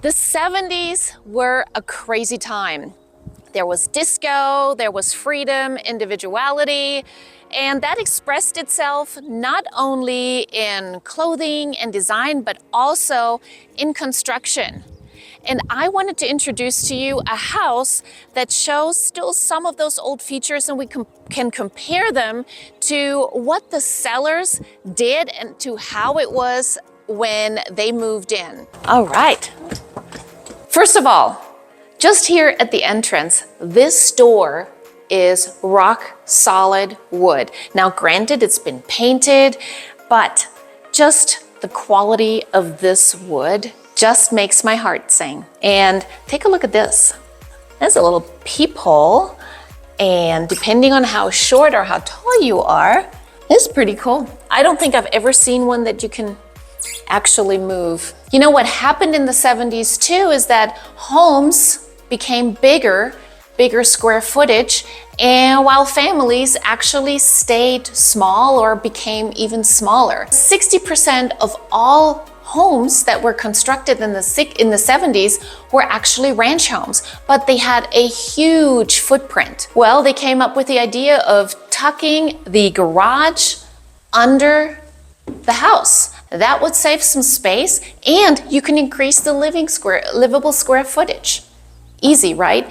The 70s were a crazy time. There was disco, there was freedom, individuality, and that expressed itself not only in clothing and design, but also in construction. And I wanted to introduce to you a house that shows still some of those old features, and we can compare them to what the sellers did and to how it was when they moved in. All right. First of all, just here at the entrance, this door is rock solid wood. Now, granted, it's been painted, but just the quality of this wood just makes my heart sing. And take a look at this. There's a little peephole, and depending on how short or how tall you are, it's pretty cool. I don't think I've ever seen one that you can actually move. You know what happened in the 70s too is that homes became bigger square footage, and while families actually stayed small or became even smaller. 60% of all homes that were constructed in the 70s were actually ranch homes, but they had a huge footprint. Well, they came up with the idea of tucking the garage under the house. That would save some space, and you can increase the livable square footage. Easy, right?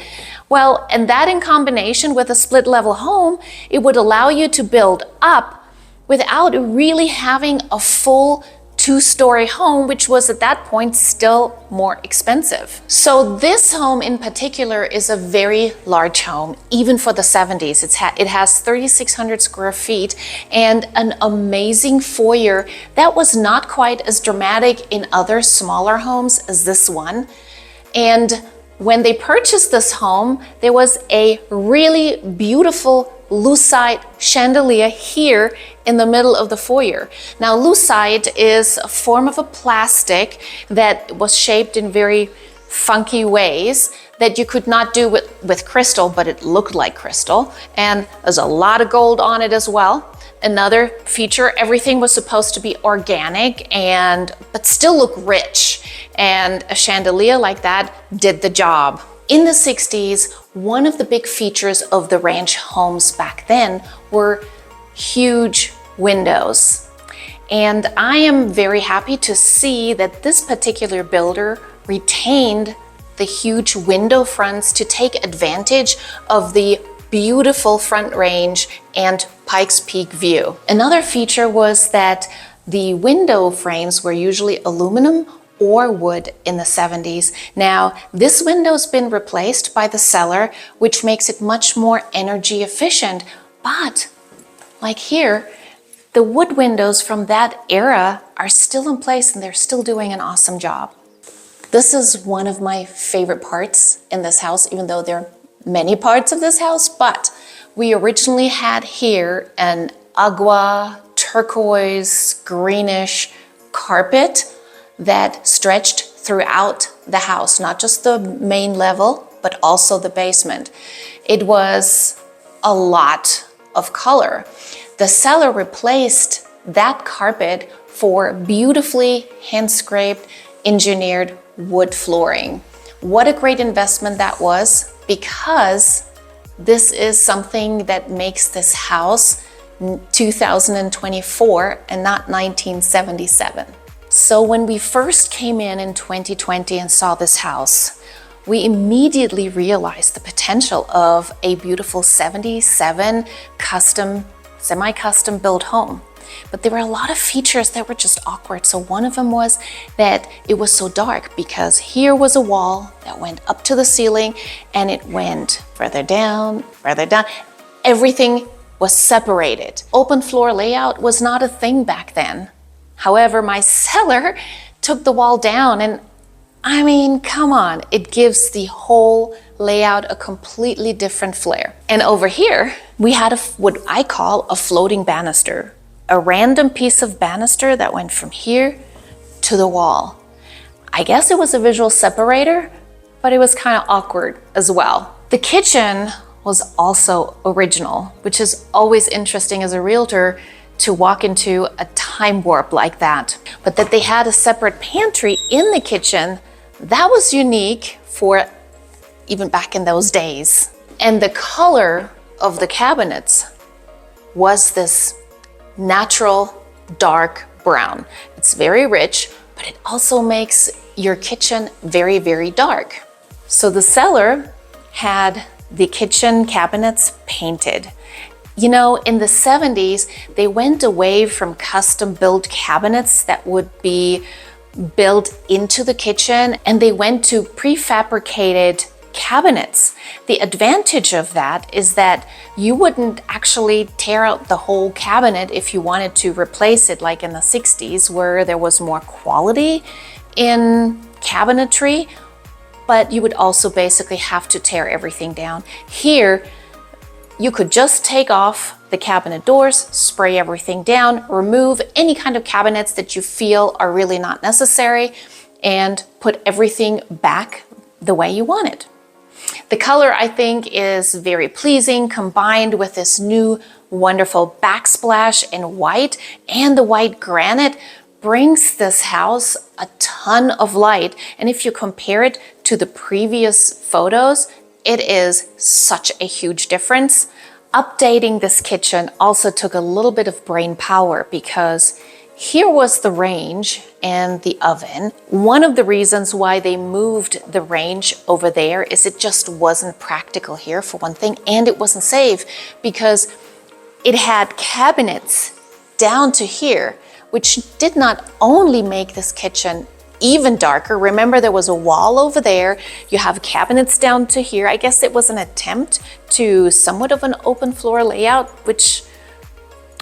Well, and that in combination with a split level home, it would allow you to build up without really having a full two-story home, which was at that point still more expensive. So this home in particular is a very large home, even for the 70s. It has 3,600 square feet and an amazing foyer that was not quite as dramatic in other smaller homes as this one. And when they purchased this home, there was a really beautiful lucite chandelier here in the middle of the foyer. Now, lucite is a form of a plastic that was shaped in very funky ways that you could not do with crystal, but it looked like crystal. And there's a lot of gold on it as well. Another feature, everything was supposed to be organic but still look rich. And a chandelier like that did the job. In the 60s, one of the big features of the ranch homes back then were huge windows. And I am very happy to see that this particular builder retained the huge window fronts to take advantage of the beautiful front range and Pikes Peak view. Another feature was that the window frames were usually aluminum or wood in the 70s. Now, this window's been replaced by the cellar, which makes it much more energy efficient. But like here, the wood windows from that era are still in place and they're still doing an awesome job. This is one of my favorite parts in this house, even though there are many parts of this house, but we originally had here an agua, turquoise, greenish carpet that stretched throughout the house, not just the main level, but also the basement. It was a lot of color. The seller replaced that carpet for beautifully hand-scraped, engineered wood flooring. What a great investment that was, because this is something that makes this house 2024 and not 1977. So when we first came in 2020 and saw this house, we immediately realized the potential of a beautiful 77 semi-custom built home. But there were a lot of features that were just awkward. So one of them was that it was so dark, because here was a wall that went up to the ceiling and it went further down. Everything was separated. Open floor layout was not a thing back then. However, my seller took the wall down, and I mean, come on, it gives the whole layout a completely different flair. And over here, we had what I call a floating banister, a random piece of banister that went from here to the wall. I guess it was a visual separator, but it was kind of awkward as well. The kitchen was also original, which is always interesting as a realtor to walk into a time warp like that. But that they had a separate pantry in the kitchen, That was unique for even back in those days. And the color of the cabinets was this natural dark brown. It's very rich, but it also makes your kitchen very, very dark. So the seller had the kitchen cabinets painted. You know, in the 70s, they went away from custom built cabinets that would be built into the kitchen, and they went to prefabricated cabinets. The advantage of that is that you wouldn't actually tear out the whole cabinet if you wanted to replace it, like in the 60s, where there was more quality in cabinetry, but you would also basically have to tear everything down. Here, you could just take off the cabinet doors, spray everything down, remove any kind of cabinets that you feel are really not necessary, and put everything back the way you want it. The color, I think, is very pleasing, combined with this new wonderful backsplash in white, and the white granite brings this house a ton of light. And if you compare it to the previous photos, it is such a huge difference. Updating this kitchen also took a little bit of brain power, because here was the range and the oven. One of the reasons why they moved the range over there is it just wasn't practical here, for one thing, and it wasn't safe because it had cabinets down to here, which did not only make this kitchen even darker. Remember, there was a wall over there. You have cabinets down to here. I guess it was an attempt to somewhat of an open floor layout, which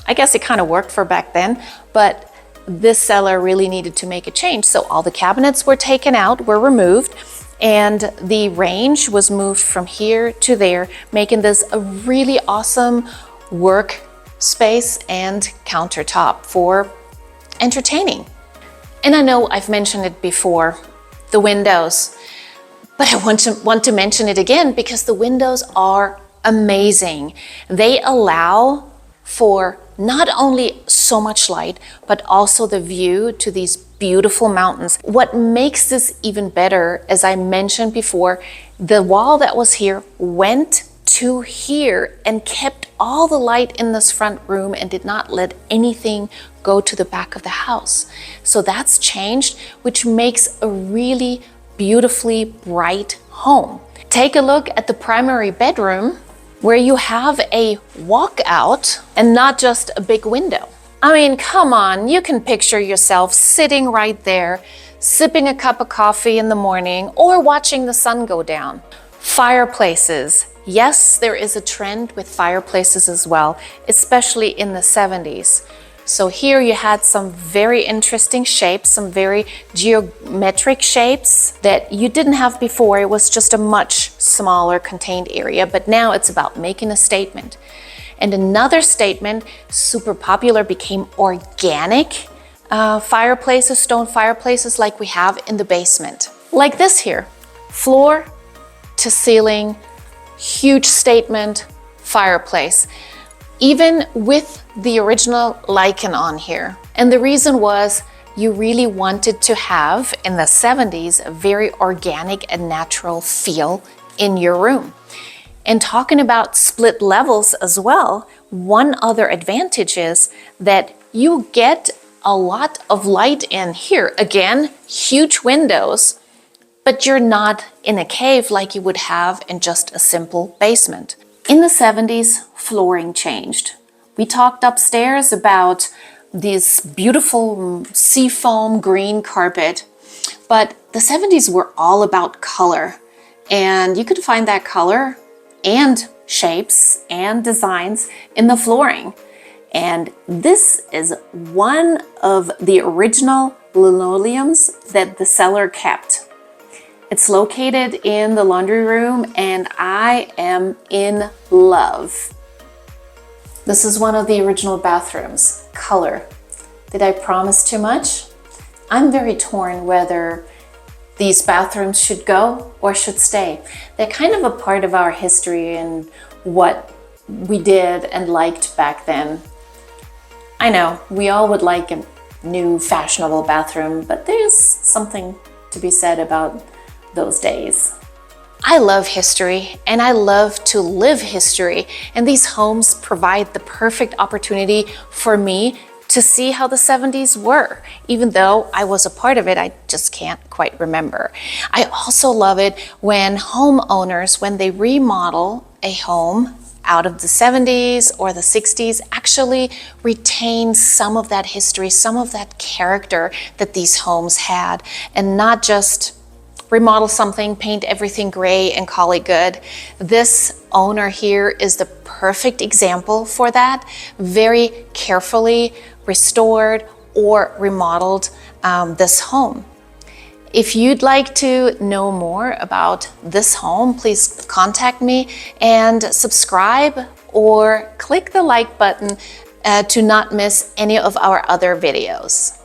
I guess it kind of worked for back then, but this seller really needed to make a change. So all the cabinets were taken out, were removed, and the range was moved from here to there, making this a really awesome work space and countertop for entertaining. And I know I've mentioned it before, the windows, but I want to mention it again because the windows are amazing. They allow for not only so much light, but also the view to these beautiful mountains. What makes this even better, as I mentioned before, the wall that was here went to here and kept all the light in this front room and did not let anything go to the back of the house. So that's changed, which makes a really beautifully bright home. Take a look at the primary bedroom, where you have a walkout and not just a big window. I mean, come on, you can picture yourself sitting right there, sipping a cup of coffee in the morning or watching the sun go down. Fireplaces. Yes, there is a trend with fireplaces as well, especially in the 70s. So here you had some very interesting shapes, some very geometric shapes that you didn't have before. It was just a much smaller contained area, but now it's about making a statement. And another statement, super popular, became organic fireplaces, stone fireplaces like we have in the basement. Like this here, floor to ceiling, huge statement fireplace, even with the original lichen on here. And the reason was you really wanted to have, in the 70s, a very organic and natural feel in your room. And talking about split levels as well, one other advantage is that you get a lot of light in here. Again, huge windows, but you're not in a cave like you would have in just a simple basement. In the 70s, flooring changed. We talked upstairs about this beautiful seafoam green carpet, but the 70s were all about color, and you could find that color and shapes and designs in the flooring. And this is one of the original linoleums that the seller kept. It's located in the laundry room, and I am in love. This is one of the original bathrooms. Color. Did I promise too much? I'm very torn whether these bathrooms should go or should stay. They're kind of a part of our history and what we did and liked back then. I know, we all would like a new fashionable bathroom, but there's something to be said about those days. I love history and I love to live history, and these homes provide the perfect opportunity for me to see how the 70s were. Even though I was a part of it, I just can't quite remember. I also love it when homeowners, when they remodel a home out of the 70s or the 60s, actually retain some of that history, some of that character that these homes had, and not just remodel something, paint everything gray and call it good. This owner here is the perfect example for that. Very carefully restored or remodeled this home. If you'd like to know more about this home, please contact me and subscribe or click the like button to not miss any of our other videos.